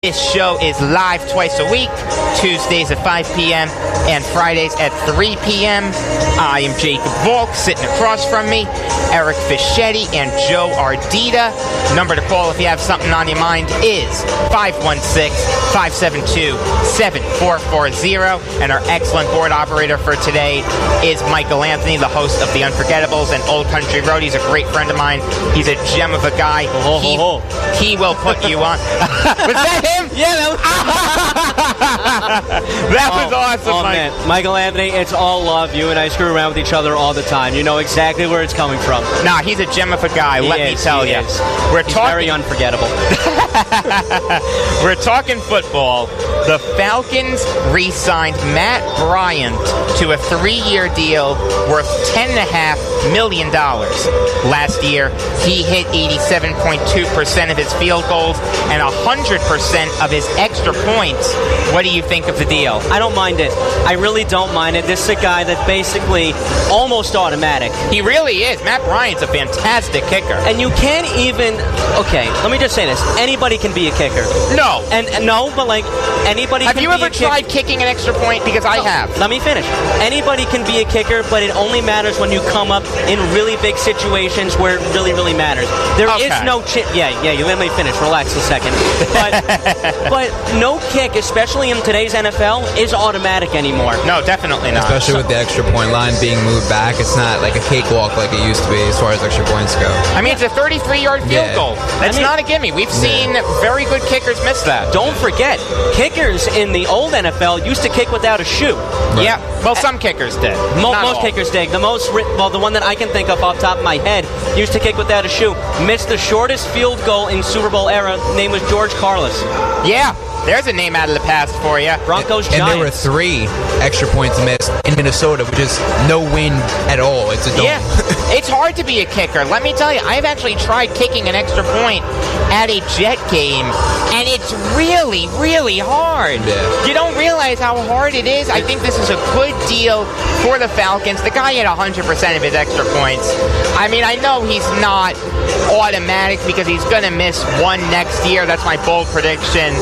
This show is live twice a week, Tuesdays at 5 p.m. and Fridays at 3 p.m. I am Jacob Valk. Sitting across from me, Eric Fischetti and Joe Ardita. Number to call if you have something on your mind is 516-572-7440. And our excellent board operator for today is Michael Anthony, the host of The Unforgettables and Old Country Road. He's a great friend of mine. He's a gem of a guy. He will put you on. Was that him? Yeah, that was awesome, Mike. Man. Michael Anthony, it's all love. You and I screw around with each other all the time. You know exactly where it's coming from. Nah, he's a gem of a guy, let me tell you. He's very unforgettable. We're talking football. The Falcons re-signed Matt Bryant to a 3-year deal worth $10.5 million. Last year, he hit 87.2% of his field goals and 100% of his extra points. What do you think of the deal? I don't mind it. I really don't mind it. This is a guy that basically almost automatic. He really is. Matt Bryant's a fantastic kicker. And you can't even... Okay, let me just say this. Anybody can be a kicker. No. And no, but like, anybody have can be a kicker. Have you ever tried kicking an extra point? Because I have. Let me finish. Anybody can be a kicker, but it only matters when you come up in really big situations where it really, really matters. There is no... you let me finish. Relax a second. But no kick, especially in today's NFL, is automatic anymore. No, definitely not. Especially with the extra point line being moved back. It's not like a cakewalk like it used to be as far as extra points go. I mean, it's a 33-yard field goal. That's not a gimme. We've seen very good kickers miss that. Don't forget, kickers in the old NFL used to kick without a shoe. Right. Yeah, well, some kickers did. Most kickers did. The one that I can think of off the top of my head used to kick without a shoe. Missed the shortest field goal in Super Bowl era. Name was George Carlos. Yeah. There's a name out of the past for you. Broncos Giants. And there were 3 extra points missed in Minnesota, which is no win at all. It's a dome. Yeah. It's hard to be a kicker. Let me tell you, I've actually tried kicking an extra point at a Jet game, and it's really, really hard. Yeah. You don't realize how hard it is. I think this is a good deal for the Falcons. The guy had 100% of his extra points. I mean, I know he's not automatic because he's going to miss one next year. That's my bold prediction.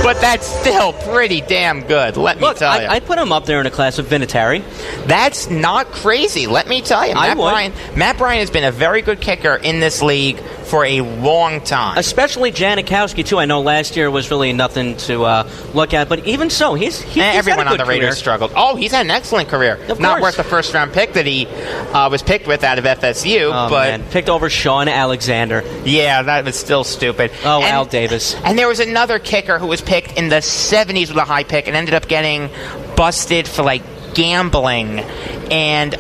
But that's still pretty damn good, let me tell you. I'd put him up there in a class of Vinatieri. That's not crazy, let me tell you. Matt Bryant has been a very good kicker in this league for a long time. Especially Janikowski, too. I know last year was really nothing to look at, but even so, he's everyone had a on the good Raiders career. struggled. Oh, he's had an excellent career. Not worth the first-round pick that he was picked with out of FSU. But picked over Shawn Alexander. Yeah, that was still stupid. Oh, Al Davis. And there was another kicker who was picked in the 70s with a high pick and ended up getting busted for, like, gambling. And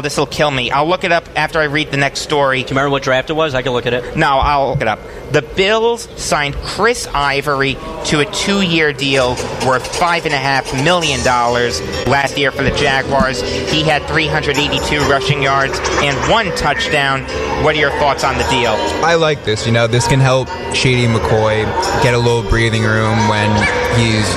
this will kill me. I'll look it up after I read the next story. Do you remember what draft it was? I can look at it. No, I'll look it up. The Bills signed Chris Ivory to a 2-year deal worth $5.5 million last year for the Jaguars. He had 382 rushing yards and 1 touchdown. What are your thoughts on the deal? I like this. You know, this can help Shady McCoy get a little breathing room when he's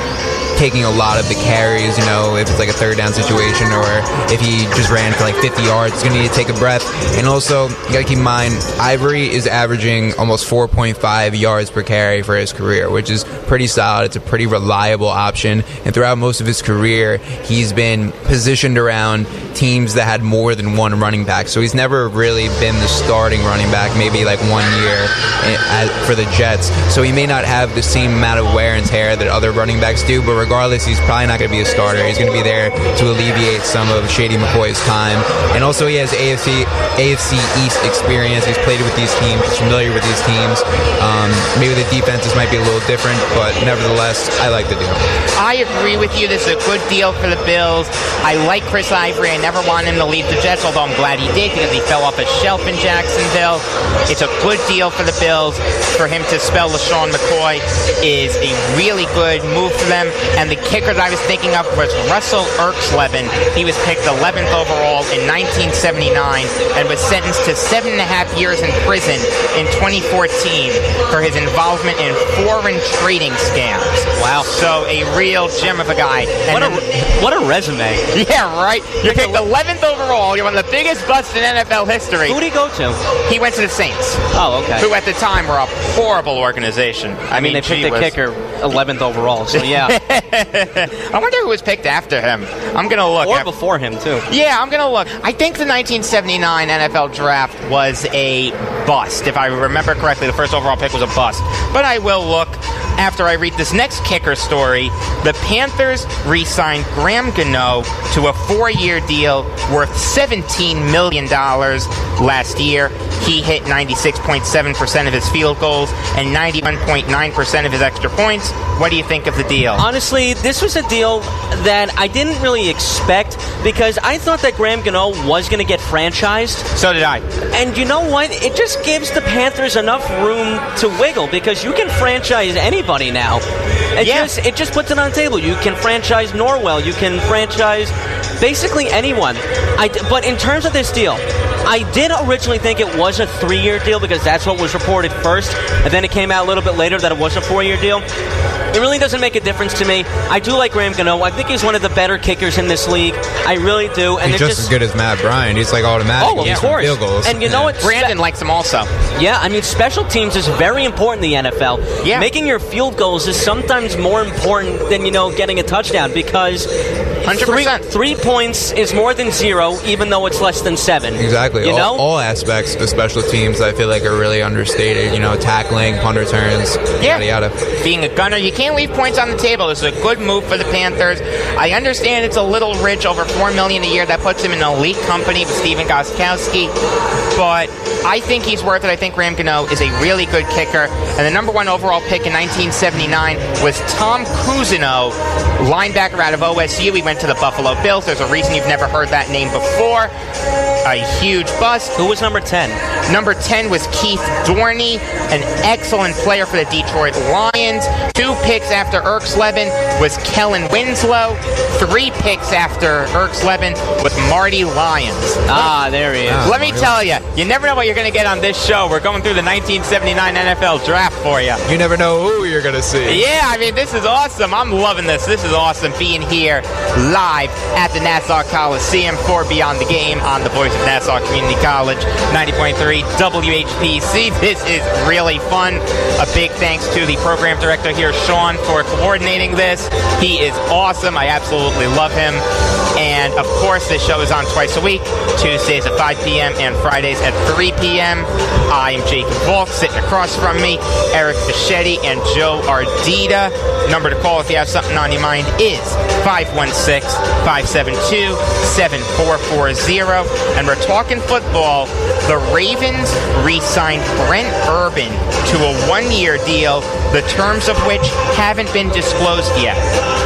taking a lot of the carries, you know, if it's like a third down situation or if he just ran for like 50 yards, he's going to need to take a breath. And also, you got to keep in mind, Ivory is averaging almost 4.5 yards per carry for his career, which is pretty solid. It's a pretty reliable option. And throughout most of his career, he's been positioned around teams that had more than one running back. So he's never really been the starting running back, maybe like 1 year for the Jets. So he may not have the same amount of wear and tear that other running backs do, but regardless, he's probably not going to be a starter. He's going to be there to alleviate some of Shady McCoy's time. And also he has AFC East experience. He's played with these teams. He's familiar with these teams. Maybe the defenses might be a little different, but nevertheless, I like the deal. I agree with you. This is a good deal for the Bills. I like Chris Ivory. I never want him to leave the Jets, although I'm glad he did because he fell off a shelf in Jacksonville. It's a good deal for the Bills. For him to spell LaShawn McCoy is a really good move for them. And the kicker that I was thinking of was Russell Erxleben. He was picked 11th overall in 1979 and was sentenced to 7.5 years in prison in 2014 for his involvement in foreign trading scams. Wow. So a real gem of a guy. And what a resume. Yeah, right? You're picked 11th overall. You're one of the biggest busts in NFL history. Who did he go to? He went to the Saints. Oh, okay. Who at the time were a horrible organization. I mean, they picked the kicker 11th overall, so yeah. I wonder who was picked after him. I'm going to look. Or before him, too. Yeah, I'm going to look. I think the 1979 NFL draft was a bust. If I remember correctly, the first overall pick was a bust. But I will look after I read this next kicker story. The Panthers re-signed Graham Gano to a 4-year deal worth $17 million last year. He hit 96.7% of his field goals and 91.9% of his extra points. What do you think of the deal? Honestly, this was a deal that I didn't really expect because I thought that Graham Gano was going to get franchised. So did I. And you know what? It just gives the Panthers enough room to wiggle because you can franchise anybody now. It just puts it on the table. You can franchise Norwell. You can franchise basically anyone. But in terms of this deal, I did originally think it was a 3-year deal because that's what was reported first, and then it came out a little bit later that it was a 4-year deal. It really doesn't make a difference to me. I do like Graham Gano. I think he's one of the better kickers in this league. I really do. And he's just as good as Matt Bryant. He's like automatic. Oh, of course. Field goals. And you know what? Brandon likes him also. Yeah, I mean, special teams is very important in the NFL. Yeah. Making your field goals is sometimes more important than, getting a touchdown because 100%. 3 points is more than 0, even though it's less than 7. Exactly. All aspects of special teams I feel like are really understated. Tackling, punt returns, yada yada. Being a gunner, you can't leave points on the table. This is a good move for the Panthers. I understand it's a little rich, over $4 million a year. That puts him in an elite company with Steven Gostkowski. But I think he's worth it. I think Graham Gano is a really good kicker. And the number 1 overall pick in 1979 was Tom Cousineau, linebacker out of OSU. He went to the Buffalo Bills. There's a reason you've never heard that name before. A huge bust. Who was number 10? Number 10 was Keith Dorney, an excellent player for the Detroit Lions. 2 picks after Erxleben was Kellen Winslow. 3 picks after Erxleben was Marty Lyons. There he is. Let me tell you, you never know what you're going to get on this show. We're going through the 1979 NFL draft for you. You never know who you're going to see. Yeah, I mean, this is awesome. I'm loving this. This is awesome being here live at the Nassau Coliseum for Beyond the Game on the Voice of Nassau Community College, 90.3 WHPC. This is really fun. A big thanks to the program director here, Shawn, for coordinating this. He is awesome. I absolutely love him. And, of course, this show is on twice a week, Tuesdays at 5 p.m. and Fridays at 3 p.m. I am Jacob Valk. Sitting across from me, Eric Fischetti and Joe Ardita. Number to call if you have something on your mind is 516-572-7440. And we're talking football. The Ravens re-signed Brent Urban to a 1-year deal, the terms of which haven't been disclosed yet.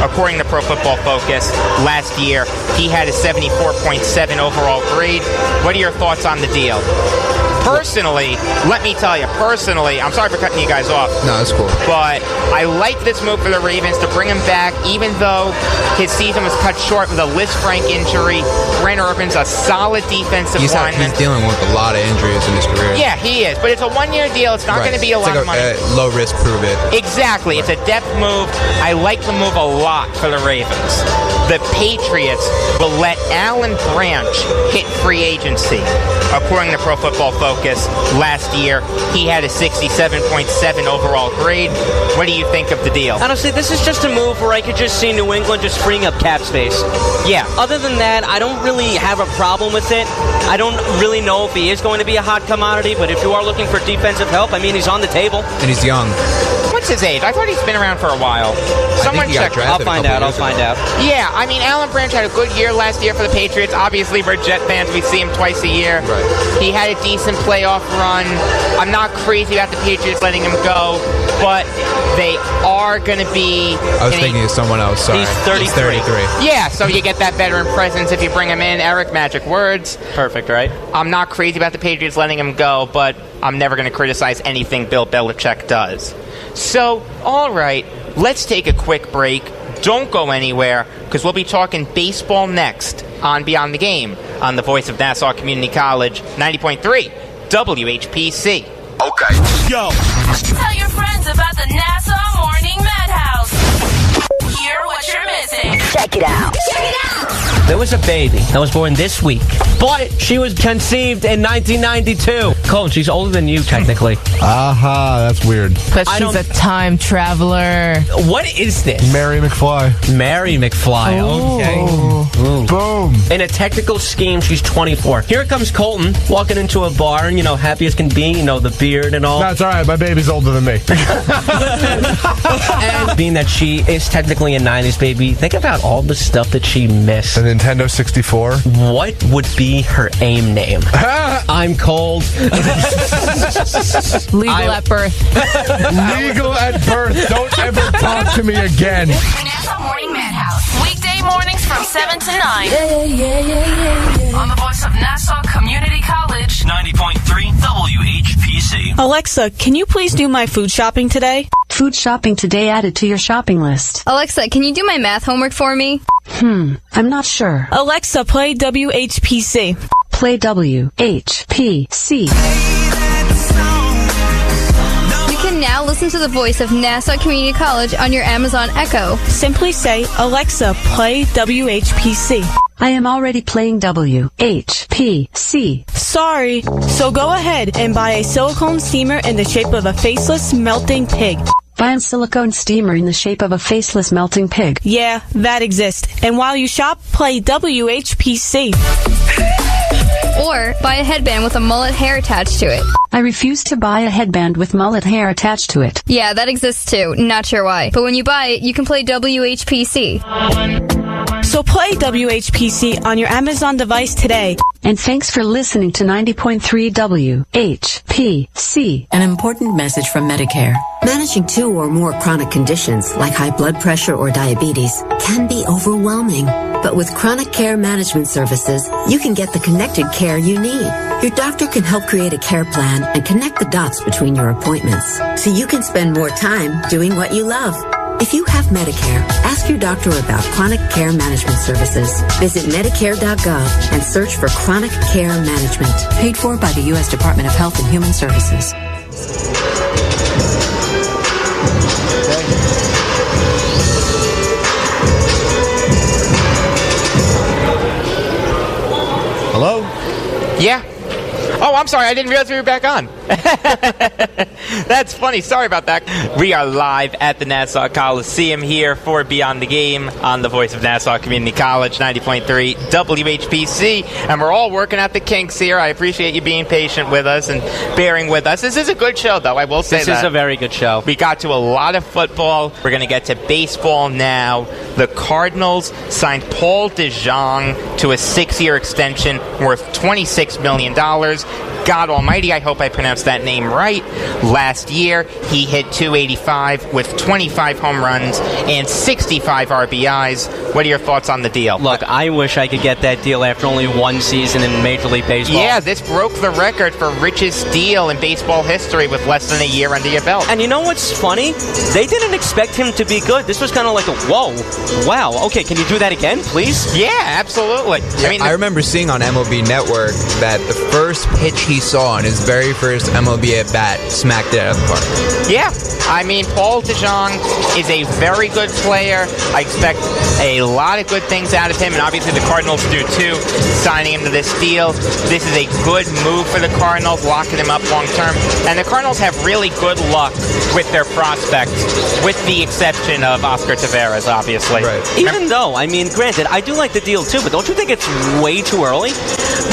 According to Pro Football Focus, last year he had a 74.7 overall grade. What are your thoughts on the deal? Personally, let me tell you, I'm sorry for cutting you guys off. No, that's cool. But I like this move for the Ravens to bring him back, even though his season was cut short with a Liz Frank injury. Brent Urban's a solid defensive lineman. He's dealing with a lot of injuries in his career. Yeah, he is. But it's a 1-year deal. It's not going to be a lot of money. Low risk, prove it. Exactly. Right. It's a depth move. I like the move a lot for the Ravens. The Patriots will let Alan Branch hit free agency. According to Pro Football Focus, last year he had a 67.7 overall grade. What do you think of the deal? Honestly, this is just a move where I could just see New England just freeing up cap space. Yeah. Other than that, I don't really have a problem with it. I don't really know if he is going to be a hot commodity, but if you are looking for defensive help, I mean, he's on the table. And he's young. What's his age? I thought he's been around for a while. Someone check. I'll find out. Yeah, I mean, Alan Branch had a good year last year for the Patriots. Obviously, we're Jet fans. We see him twice a year. Right. He had a decent playoff run. I'm not crazy about the Patriots letting him go, but they are going to be... I was thinking of someone else. Sorry. He's 33. Yeah, so you get that veteran presence if you bring him in. Eric, magic words. Perfect, right? I'm not crazy about the Patriots letting him go, but I'm never going to criticize anything Bill Belichick does. So, all right, Let's take a quick break. Don't go anywhere, because we'll be talking baseball next on Beyond the Game on the voice of Nassau Community College, 90.3 WHPC. Okay. Yo. Tell your friends about the Nassau Morning Madhouse. Hear what you're missing. Check it out. Check it out. There was a baby that was born this week, but she was conceived in 1992. Colin, she's older than you, technically. Aha, that's weird. Because she's a time traveler. What is this? Mary McFly. Mary McFly. Okay. Ooh. Boom. In a technical scheme, she's 24. Here comes Colton walking into a bar, and, happy as can be, the beard and all. That's all right. My baby's older than me. And being that she is technically a 90s baby, think about all the stuff that she missed. The Nintendo 64. What would be her AIM name? I'm cold. Legal at birth. Legal at birth. Don't ever talk to me again. Nassau Morning Madhouse. Weekday mornings from 7 to 9. On the voice of Nassau Community College. 90.3 WHPC. Alexa, can you please do my food shopping today? Food shopping today added to your shopping list. Alexa, can you do my math homework for me? I'm not sure. Alexa, play WHPC. Play WHPC. You can now listen to the voice of Nassau Community College on your Amazon Echo. Simply say, Alexa, play WHPC. I am already playing WHPC. Sorry. So go ahead and buy a silicone steamer in the shape of a faceless melting pig. Buy a silicone steamer in the shape of a faceless melting pig. Yeah, that exists. And while you shop, play WHPC. Or buy a headband with a mullet hair attached to it. I refuse to buy a headband with mullet hair attached to it. Yeah, that exists too. Not sure why. But when you buy it, you can play WHPC. So play WHPC on your Amazon device today. And thanks for listening to 90.3 WHPC. An important message from Medicare. Managing 2 or more chronic conditions like high blood pressure or diabetes can be overwhelming. But with Chronic Care Management Services, you can get the connected care you need. Your doctor can help create a care plan and connect the dots between your appointments so you can spend more time doing what you love. If you have Medicare, ask your doctor about Chronic Care Management Services. Visit Medicare.gov and search for Chronic Care Management. Paid for by the U.S. Department of Health and Human Services. Hello? Yeah. Oh, I'm sorry. I didn't realize we were back on. That's funny. Sorry about that. We are live at the Nassau Coliseum here for Beyond the Game on the voice of Nassau Community College, 90.3 WHPC. And we're all working out the kinks here. I appreciate you being patient with us and bearing with us. This is a good show, though. I will say this that. This is a very good show. We got to a lot of football. We're going to get to baseball now. The Cardinals signed Paul DeJong to a 6-year extension worth $26 million. God almighty, I hope I pronounced that name right. Last year, he hit 285 with 25 home runs and 65 RBIs. What are your thoughts on the deal? Look, I wish I could get that deal after only one season in Major League Baseball. Yeah, this broke the record for richest deal in baseball history with less than a year under your belt. And you know what's funny? They didn't expect him to be good. This was kind of like a, whoa, wow, okay, can you do that again, please? Yeah, absolutely. Yeah, I remember seeing on MLB Network that the first pitch he saw on his very first MLB at bat smacked it out of the park. Yeah, I mean, Paul DeJong is a very good player. I expect a lot of good things out of him, and obviously the Cardinals do too, signing him to this deal. This is a good move for the Cardinals, locking him up long term. And the Cardinals have really good luck with their prospects, with the exception of Oscar Taveras, obviously. Right. Even though, I mean, granted, I do like the deal too, but don't you think it's way too early?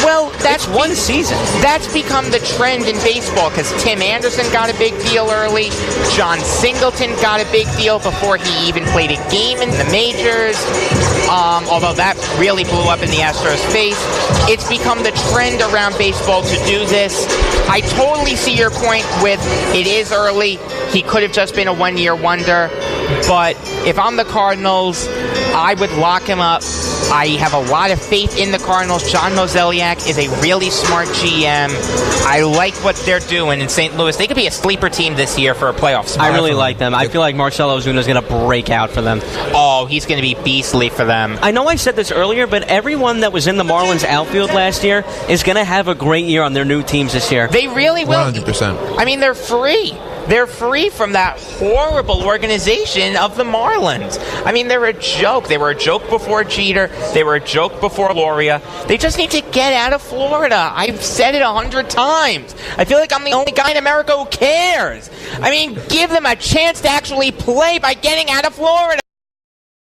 Well, that's one season. That's become the trend in baseball because Tim Anderson got a big deal early. John Singleton got a big deal before he even played a game in the majors. Although that really blew up in the Astros' face. It's become the trend around baseball to do this. I totally see your point with it is early. He could have just been a one-year wonder. But if I'm the Cardinals, I would lock him up. I have a lot of faith in the Cardinals. John Mozeliak is a really smart GM. I like what they're doing in St. Louis. They could be a sleeper team this year for a playoff spot. I really like them. I feel like Marcell Ozuna is going to break out for them. Oh, he's going to be beastly for them. I know I said this earlier, but everyone that was in the Marlins outfield last year is going to have a great year on their new teams this year. They really will. 100%. I mean, they're free. They're free from that horrible organization of the Marlins. I mean, they're a joke. They were a joke before Jeter. They were a joke before Loria. They just need to get out of Florida. I've said it 100 times. I feel like I'm the only guy in America who cares. I mean, give them a chance to actually play by getting out of Florida.